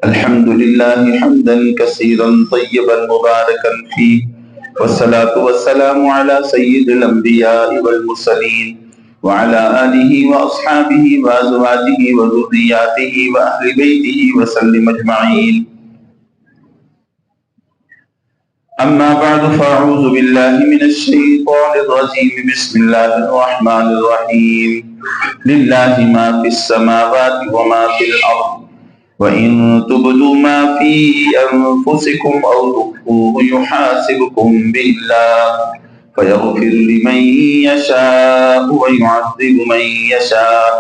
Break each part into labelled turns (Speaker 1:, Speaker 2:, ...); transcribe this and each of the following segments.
Speaker 1: الحمد لله حمدا كثيرا طيبا مباركا فيه، والصلاة والسلام على سيد الأنبياء والمرسلين وعلى آله وأصحابه وأزواجه وذرياته وأهل بيته وسلم أجمعين. أما بعد فأعوذ بالله من الشيطان الرجيم. بسم الله الرحمن الرحيم. لله ما في السماوات وما في الأرض وَإِن تُبْدُوا مَا فِي أَنفُسِكُمْ أَوْ تُخْفُوهُ يُحَاسِبْكُم بِهِ اللَّهُ فَيَغْفِرُ لِمَن يَشَاءُ وَيُعَذِّبُ مَن يَشَاءُ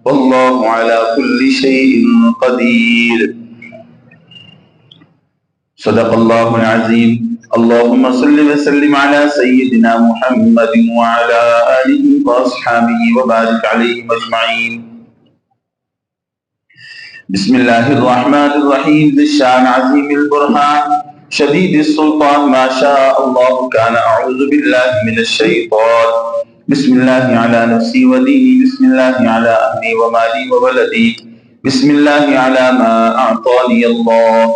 Speaker 1: وَاللَّهُ عَلَى كُلِّ شَيْءٍ قَدِيرٌ. صدق اللہ العظیم. اللہم صل وسلم علی سیدنا محمد وعلی آلہ وأصحابہ وبارک علیہم اجمعین. بسم اللہ الرحمن الرحیم. ذی الشان عظیم البرہان شدید السلطان ما شاء اللہ کان. اعوذ باللہ من الشیطان. بسم اللہ علی نفسی و دینی. بسم اللہ علی اہلی و مالی و ولدی. بسم اللہ علی ما اعطانی اللہ.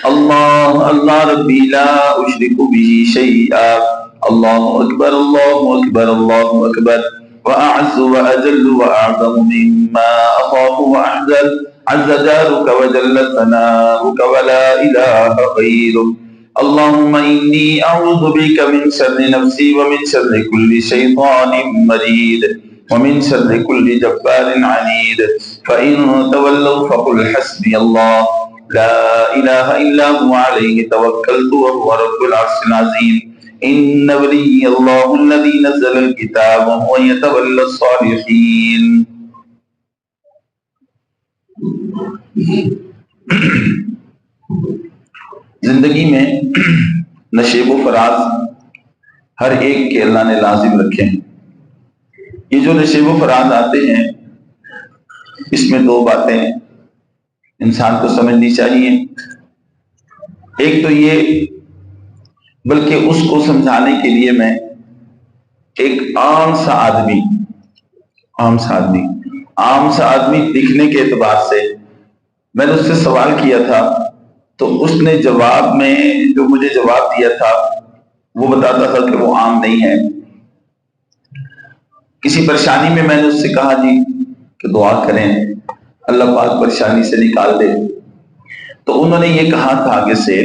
Speaker 1: اللہ اللہ ربی لا اشرک بہ شیئا. اللہ اکبر اللہ اکبر اللہ اکبر. وأعز وأجل وأعظم مما أخاف وأحذر. عز جارك وجل ثناؤك ولا إله غيرك. اللهم إني أعوذ بك من شر نفسي ومن شر كل شيطان مريد ومن شر كل جبار عنيد. فإن تولوا فقل حسبي الله لا إله إلا هو عليه توكلت وهو رب العرش العظيم. ان ولی اللہ الذی نزل الکتاب وهو یتولی الصالحین. زندگی میں نشیب و فراز ہر ایک کے اللہ نے لازم رکھے ہیں. یہ جو نشیب و فراز آتے ہیں اس میں دو باتیں انسان کو سمجھنی چاہیے. ایک تو یہ، بلکہ اس کو سمجھانے کے لیے میں ایک عام سا آدمی دکھنے کے اعتبار سے میں نے اس سے سوال کیا تھا، تو اس نے جواب میں جو مجھے جواب دیا تھا وہ بتاتا تھا کہ وہ عام نہیں ہے. کسی پریشانی میں نے اس سے کہا جی کہ دعا کریں اللہ پاک پریشانی سے نکال دے، تو انہوں نے یہ کہا تھا آگے سے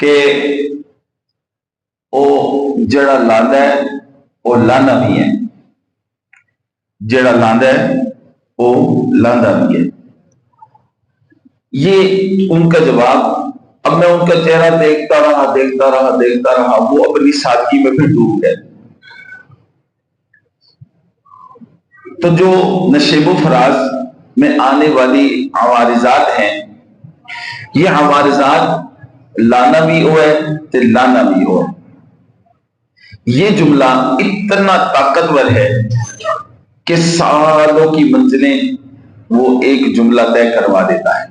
Speaker 1: کہ او جڑا لاندا ہے وہ لانا بھی ہے، جڑا لاندا ہے وہ لاندا بھی ہے. یہ ان کا جواب. اب میں ان کا چہرہ دیکھتا رہا، وہ اپنی سادگی میں پھر ڈوب گئے. تو جو نشیب و فراز میں آنے والی عوارضات ہیں، یہ عوارضات لانا بھی ہوئے تے لانا بھی ہوئے. یہ جملہ اتنا طاقتور ہے کہ سالوں کی منزلیں وہ ایک جملہ طے کروا دیتا ہے.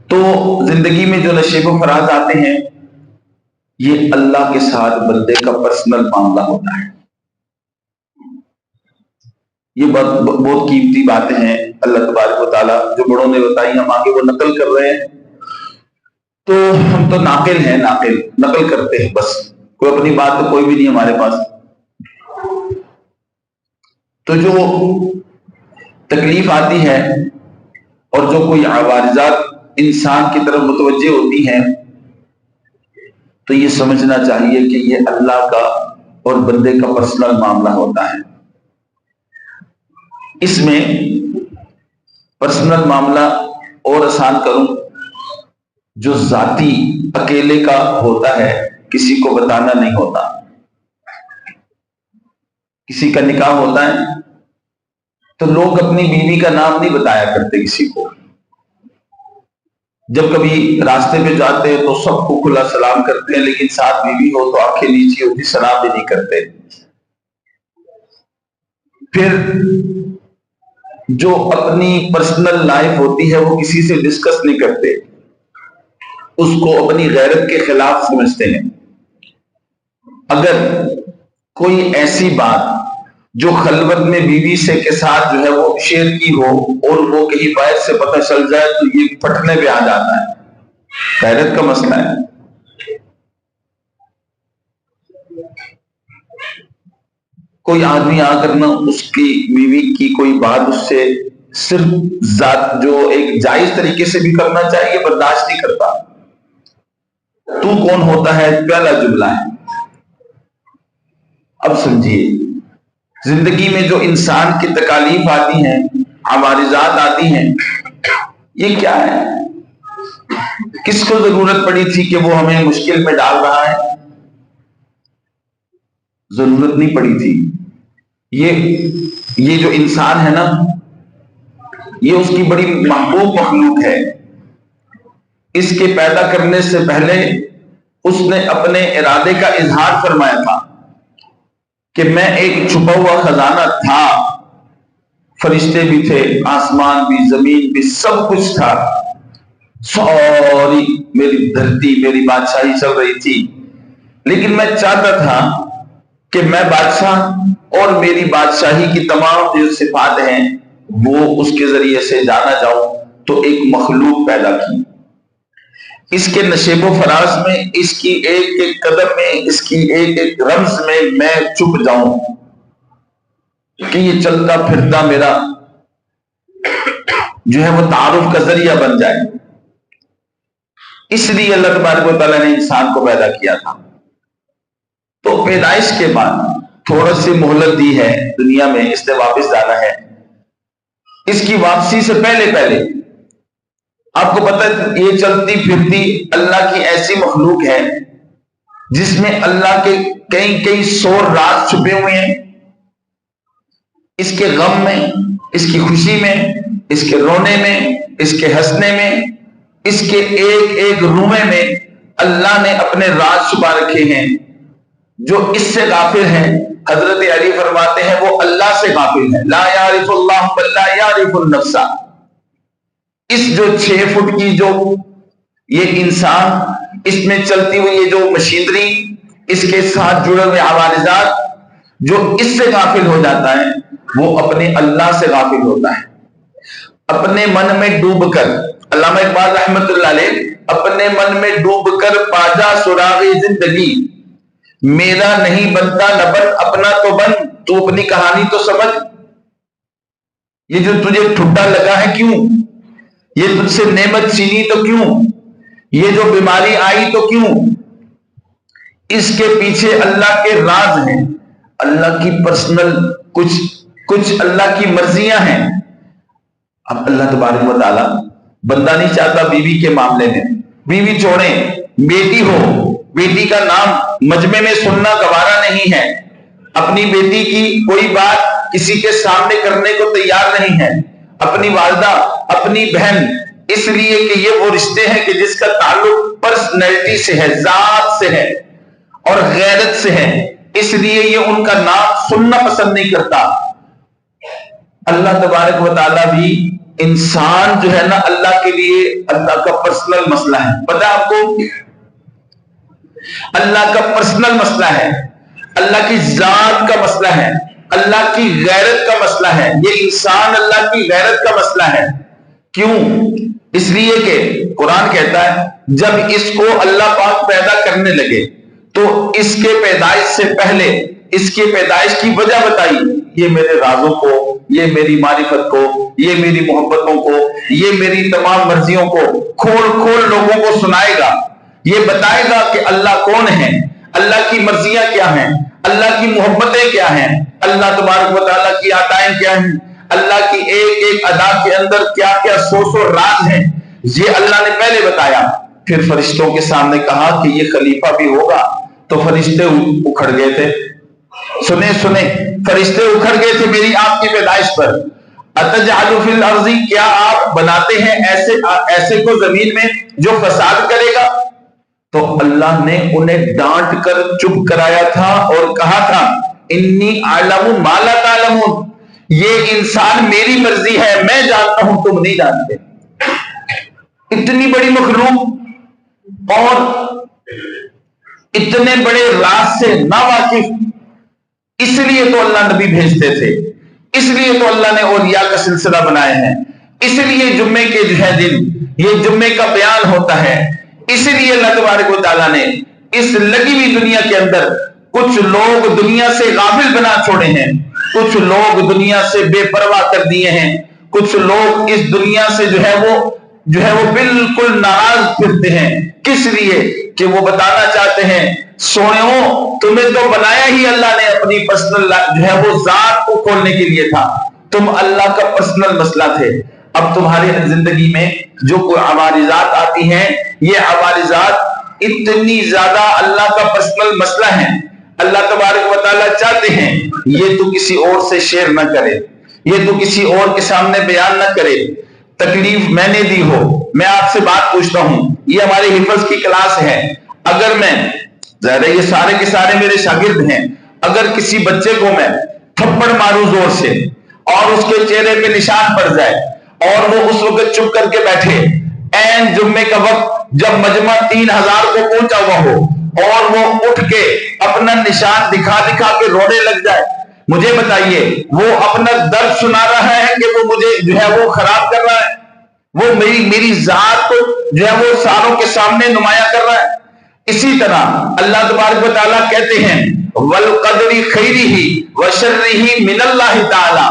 Speaker 1: تو زندگی میں جو نشیب و فراز آتے ہیں یہ اللہ کے ساتھ بندے کا پرسنل معاملہ ہوتا ہے. یہ بہت قیمتی باتیں ہیں اللہ تبارک و تعالیٰ جو بڑوں نے بتائی، ہم آگے وہ نقل کر رہے ہیں. تو ہم تو ناقل ہیں، نقل کرتے ہیں بس، کوئی اپنی بات تو کوئی بھی نہیں ہمارے پاس. تو جو تکلیف آتی ہے اور جو کوئی عوارضات انسان کی طرف متوجہ ہوتی ہیں تو یہ سمجھنا چاہیے کہ یہ اللہ کا اور بندے کا پرسنل معاملہ ہوتا ہے. اس میں پرسنل معاملہ اور آسان کروں، جو ذاتی اکیلے کا ہوتا ہے کسی کو بتانا نہیں ہوتا. کسی کا نکاح ہوتا ہے تو لوگ اپنی بیوی کا نام نہیں بتایا کرتے کسی کو. جب کبھی راستے پہ جاتے تو سب کو کھلا سلام کرتے ہیں، لیکن ساتھ بیوی ہو تو آنکھیں نیچی ہوتی سلام بھی نہیں کرتے. پھر جو اپنی پرسنل لائف ہوتی ہے وہ کسی سے ڈسکس نہیں کرتے، اس کو اپنی غیرت کے خلاف سمجھتے ہیں. اگر کوئی ایسی بات جو خلوت میں بیوی سے کے ساتھ جو ہے وہ شیئر کی ہو اور وہ کہیں باہر سے پتہ چل جائے تو یہ پھٹنے پہ آ جاتا ہے. غیرت کا مسئلہ ہے. کوئی آدمی آ کر نہ اس کی بیوی کی کوئی بات اس سے صرف ذات جو ایک جائز طریقے سے بھی کرنا چاہیے برداشت نہیں کرتا. تو کون ہوتا ہے پہلا جملہ ہے. اب سمجھیے زندگی میں جو انسان کی تکالیف آتی ہیں، عوارضات آتی ہیں، یہ کیا ہے؟ کس کو ضرورت پڑی تھی کہ وہ ہمیں مشکل میں ڈال رہا ہے؟ ضرورت نہیں پڑی تھی. یہ جو انسان ہے نا، یہ اس کی بڑی محبوب مخلوق ہے. اس کے پیدا کرنے سے پہلے اس نے اپنے ارادے کا اظہار فرمایا تھا کہ میں ایک چھپا ہوا خزانہ تھا. فرشتے بھی تھے، آسمان بھی، زمین بھی، سب کچھ تھا. سوری میری دھرتی، میری بادشاہی چل رہی تھی، لیکن میں چاہتا تھا کہ میں بادشاہ اور میری بادشاہی کی تمام جو صفات ہیں وہ اس کے ذریعے سے جانا جاؤں. تو ایک مخلوق پیدا کی. اس کے نشیب و فراز میں، اس کی ایک ایک قدم میں، اس کی ایک ایک رمز میں چھپ جاؤں کہ یہ چلتا پھرتا میرا جو ہے وہ تعارف کا ذریعہ بن جائے. اس لیے اللہ تبارک و تعالیٰ نے انسان کو پیدا کیا تھا. تو پیدائش کے بعد تھوڑا سی مہلت دی ہے دنیا میں، اس نے واپس جانا ہے. اس کی واپسی سے پہلے آپ کو پتہ ہے یہ چلتی پھرتی اللہ کی ایسی مخلوق ہے جس میں اللہ کے کئی سو راز چھپے ہوئے ہیں. اس کے غم میں، اس کی خوشی میں، اس کے رونے میں، اس کے ہنسنے میں، اس کے ایک ایک رومے میں اللہ نے اپنے راز چھپا رکھے ہیں. جو اس سے غافل ہیں، حضرت علی فرماتے ہیں وہ اللہ سے غافل ہے. لا یعرف اللہ بل لا یعرف النفس. اس جو 6 فٹ کی جو یہ انسان، اس میں چلتی ہوئی یہ جو مشینری، اس کے ساتھ جڑے ہوئے عوارضات، جو اس سے غافل ہو جاتا ہے وہ اپنے اللہ سے غافل ہوتا ہے. اپنے من میں ڈوب کر، علامہ اقبال رحمت اللہ علیہ، اپنے من میں ڈوب کر پاجا سراغ زندگی، میرا نہیں بنتا نہ بن، اپنا تو بن، تو اپنی کہانی تو سمجھ. یہ جو تجھے ٹھڈا لگا ہے کیوں؟ یہ تجھ سے نعمت چھینی تو کیوں؟ یہ جو بیماری آئی تو کیوں؟ اس کے پیچھے اللہ کے راز ہیں، اللہ کی پرسنل کچھ اللہ کی مرضیاں ہیں. اب اللہ تبارک و تعالی، بندہ نہیں چاہتا بیوی کے معاملے میں، بیوی چھوڑیں، بیٹی ہو، بیٹی کا نام مجمع میں سننا گوارا نہیں ہے. اپنی بیٹی کی کوئی بات کسی کے سامنے کرنے کو تیار نہیں ہے. اپنی والدہ، اپنی بہن، اس لیے کہ یہ وہ رشتے ہیں کہ جس کا تعلق پرسنالٹی سے ہے، ذات سے ہے اور غیرت سے ہے، اس لیے یہ ان کا نام سننا پسند نہیں کرتا. اللہ تبارک و تعالیٰ بھی انسان جو ہے نا، اللہ کے لیے اللہ کا پرسنل مسئلہ ہے. پتہ ہے آپ کو، اللہ کا پرسنل مسئلہ ہے، اللہ کی ذات کا مسئلہ ہے، اللہ کی غیرت کا مسئلہ ہے. یہ انسان اللہ کی غیرت کا مسئلہ ہے. کیوں؟ اس لیے کہ قرآن کہتا ہے جب اس کو اللہ پاک پیدا کرنے لگے تو اس کے پیدائش سے پہلے اس کی پیدائش کی وجہ بتائی. یہ میرے رازوں کو، یہ میری معرفت کو، یہ میری محبتوں کو، یہ میری تمام مرضیوں کو کھول لوگوں کو سنائے گا. یہ بتائے گا کہ اللہ کون ہے، اللہ کی مرضیاں کیا ہیں، اللہ کی محبتیں کیا ہیں، اللہ تبارک و تعالیٰ کی عطائیں کیا ہیں، اللہ کی ایک ایک ادا کے اندر کیا کیا سو راز ہیں. یہ اللہ نے پہلے بتایا. پھر فرشتوں کے سامنے کہا کہ یہ خلیفہ بھی ہوگا. تو فرشتے اکھڑ گئے تھے. سنیں فرشتے اکھڑ گئے تھے میری آپ کی پیدائش پر. اتجعل فی الارض، کیا آپ بناتے ہیں ایسے کو زمین میں جو فساد کرے گا؟ تو اللہ نے انہیں ڈانٹ کر چپ کرایا تھا اور کہا تھا انی اعلم ما لا تعلمون. یہ انسان میری مرضی ہے، میں جانتا ہوں، تم نہیں جانتے. اتنی بڑی مخلوق اور اتنے بڑے راز سے نا واقف اس لیے تو اللہ نبی بھیجتے تھے، اس لیے تو اللہ نے اولیاء کا سلسلہ بنائے ہیں، اس لیے جمعے کے جو ہے دن یہ جمعے کا بیان ہوتا ہے، اس لیے اللہ تبارک و تعالیٰ نے اس لگی ہوئی دنیا کے اندر کچھ لوگ دنیا سے غافل بنا چھوڑے ہیں، کچھ لوگ دنیا سے بے پرواہ کر دیے ہیں، کچھ لوگ اس دنیا سے جو ہے وہ بالکل ناراض پھرتے ہیں۔ کس لیے؟ کہ وہ بتانا چاہتے ہیں سونےوں تمہیں تو بنایا ہی اللہ نے اپنی پرسنل جو ہے وہ ذات کو کھولنے کے لیے تھا، تم اللہ کا پرسنل مسئلہ تھے۔ اب تمہاری زندگی میں جو کوئی عوارضات آتی ہیں، یہ عوارضات اتنی زیادہ اللہ کا پرسنل مسئلہ ہے، اللہ تبارک و تعالیٰ چاہتے ہیں یہ تو کسی اور سے شیئر نہ کرے، یہ تو کسی اور کے سامنے بیان نہ کرے۔ تکلیف میں نے دی ہو، میں آپ سے بات پوچھتا ہوں، یہ ہمارے حفظ کی کلاس ہے، اگر میں ظاہر ہے یہ سارے کے سارے میرے شاگرد ہیں، اگر کسی بچے کو میں تھپڑ ماروں زور سے اور اس کے چہرے پہ نشان پڑ جائے اور وہ اس وقت چپ کر کے بیٹھے، عین جمعے کا وقت جب مجمع 3000 کو پہنچا ہوا ہو اور وہ اٹھ کے اپنا نشان دکھا دکھا کے رونے لگ جائے، مجھے بتائیے وہ اپنا درد سنا رہا ہے کہ وہ مجھے جو ہے وہ خراب کر رہا ہے، وہ میری ذات کو جو ہے وہ ساروں کے سامنے نمایاں کر رہا ہے۔ اسی طرح اللہ تبارک و تعالیٰ کہتے ہیں وَالْقَدْرِ خَيْرِهِ وَشَرِّهِ مِنَ اللَّهِ تَعَالَى،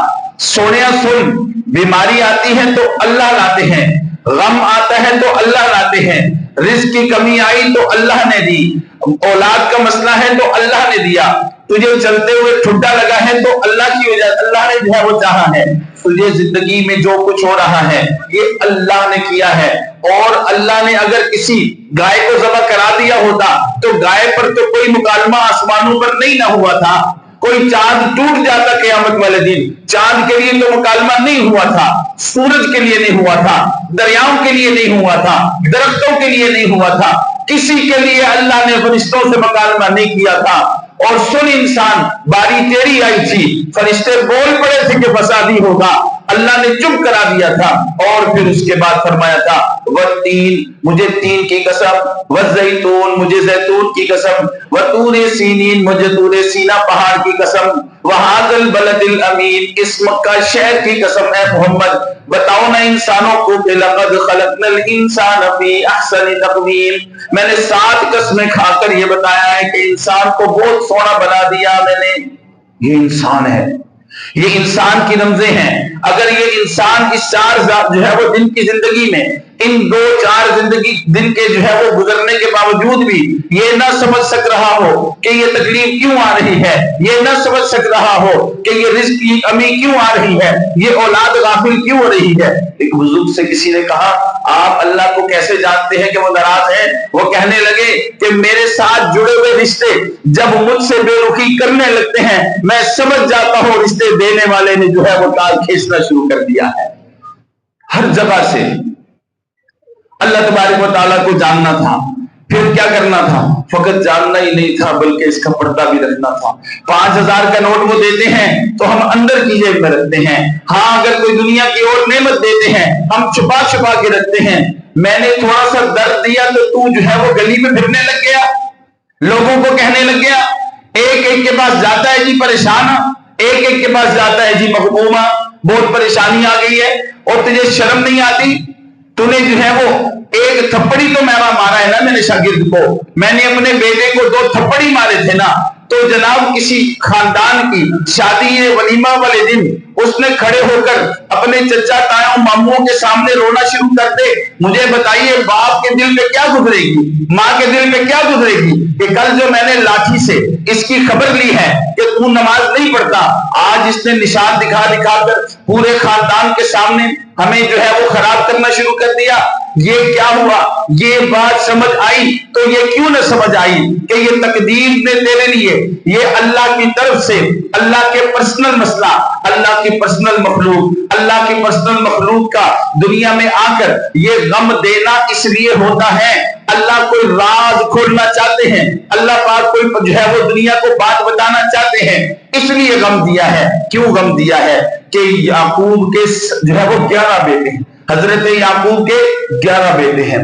Speaker 1: سونیا سن، بیماری آتی ہے تو اللہ لاتے ہیں، غم آتا ہے تو اللہ لاتے ہیں، رزق کی کمی آئی تو اللہ نے دی، اولاد کا مسئلہ ہے تو اللہ نے دیا، تجھے چلتے ہوئے ٹھڈا لگا ہے تو اللہ کی وجہ اللہ نے جو ہے وہ چاہا ہے، تجھے زندگی میں جو کچھ ہو رہا ہے یہ اللہ نے کیا ہے۔ اور اللہ نے اگر کسی گائے کو ذبح کرا دیا ہوتا تو گائے پر تو کوئی مکالمہ آسمانوں پر نہیں نہ ہوا تھا، کوئی چاند ٹوٹ جاتا قیامت والے دن، چاند کے لیے تو مکالمہ نہیں ہوا تھا، سورج کے لیے نہیں ہوا تھا، دریاؤں کے لیے نہیں ہوا تھا، درختوں کے لیے نہیں ہوا تھا، کسی کے لیے اللہ نے فرشتوں سے مکالمہ نہیں کیا تھا۔ اور سن انسان، باری تیری آئی تھی، فرشتے بول پڑے تھے کہ فسادی ہوگا، اللہ نے چپ کرا دیا تھا، اور پھر اس کے بعد فرمایا تھا والتین، مجھے تین کی قسم، والزیتون، مجھے زیتون کی قسم، وطور سینین، مجھے طور سینا پہاڑ کی قسم، وہذا البلد الامین، اس مکہ شہر کی قسم ہے محمد، بتاؤ نا انسانوں کو کہ لقد خلقنا الانسان فی احسن تقویم، میں نے 7 قسمیں کھا کر یہ بتایا ہے کہ انسان کو بہت سونا بنا دیا میں نے۔ یہ انسان ہے، یہ انسان کی رمزیں ہیں۔ اگر یہ انسان اس 4 جو ہے وہ دن کی زندگی میں ان 2-4 زندگی دن کے جو ہے وہ گزرنے کے باوجود بھی یہ نہ سمجھ سک رہا ہو کہ یہ تکلیف کیوں آ رہی ہے، یہ نہ سمجھ سک رہا ہو کہ یہ رزق کی کمی کیوں آ رہی ہے، یہ اولاد غافل کیوں ہو رہی ہے۔ ایک بزرگ سے کسی نے کہا آپ اللہ کو کیسے جانتے ہیں کہ وہ ناراض ہیں؟ وہ کہنے لگے کہ میرے ساتھ جڑے ہوئے رشتے جب مجھ سے بے رخی کرنے لگتے ہیں میں سمجھ جاتا ہوں رشتے دینے والے نے جو ہے وہ ٹال کھینچنا شروع کر دیا ہے۔ ہر جگہ سے اللہ تبارک و تعالیٰ کو جاننا تھا، پھر کیا کرنا تھا؟ فقط جاننا ہی نہیں تھا بلکہ اس کا پردہ بھی رکھنا تھا۔ 5000 کا نوٹ وہ دیتے ہیں تو ہم اندر کی جیب میں رکھتے ہیں، ہاں اگر کوئی دنیا کی اور نعمت دیتے ہیں ہم چھپا چھپا کے رکھتے ہیں۔ میں نے تھوڑا سا درد دیا تو تو جو ہے وہ گلی میں پھرنے لگ گیا، لوگوں کو کہنے لگ گیا، ایک ایک کے پاس جاتا ہے جی پریشان، ایک ایک کے پاس جاتا ہے جی مغمومہ، بہت پریشانی آ گئی ہے، اور تجھے شرم نہیں آتی؟ تو نے جو ہے وہ ایک تھپڑی تو میرا مارا ہے نا میرے شاگرد کو، میں نے اپنے بیٹے کو 2 تھپڑی مارے تھے نا۔ تو جناب کسی خاندان کی شادی ولیمہ والے دن اس نے کھڑے ہو کر اپنے چچا تایوں ماموں کے سامنے رونا شروع کر دے، مجھے بتائیے باپ کے دل پہ کیا گزرے گی، ماں کے دل پہ کیا گزرے گی کہ کل جو میں نے لاٹھی سے اس کی خبر لی ہے کہ تو نماز نہیں پڑھتا، آج اس نے نشان دکھا دکھا کر پورے خاندان کے سامنے ہمیں جو ہے وہ خراب کرنا شروع کر دیا۔ یہ کیا ہوا؟ یہ بات سمجھ آئی تو یہ کیوں نہ سمجھ آئی کہ یہ تقدیر نے تیرے لیے، یہ اللہ کی طرف سے اللہ کے پرسنل مسئلہ، اللہ کی پرسنل مخلوق، اللہ کی پرسنل مخلوق کا دنیا میں آ کر یہ غم دینا اس لیے ہوتا ہے اللہ کوئی راز کھولنا چاہتے ہیں، اللہ پاک کوئی جو ہے وہ دنیا کو بات بتانا چاہتے ہیں، اس لیے غم دیا ہے۔ کیوں غم دیا ہے؟ کہ یعقوب کے جو ہے وہ 11 بیٹے ہیں، حضرت یعقوب کے 11 بیٹے ہیں،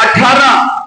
Speaker 1: 18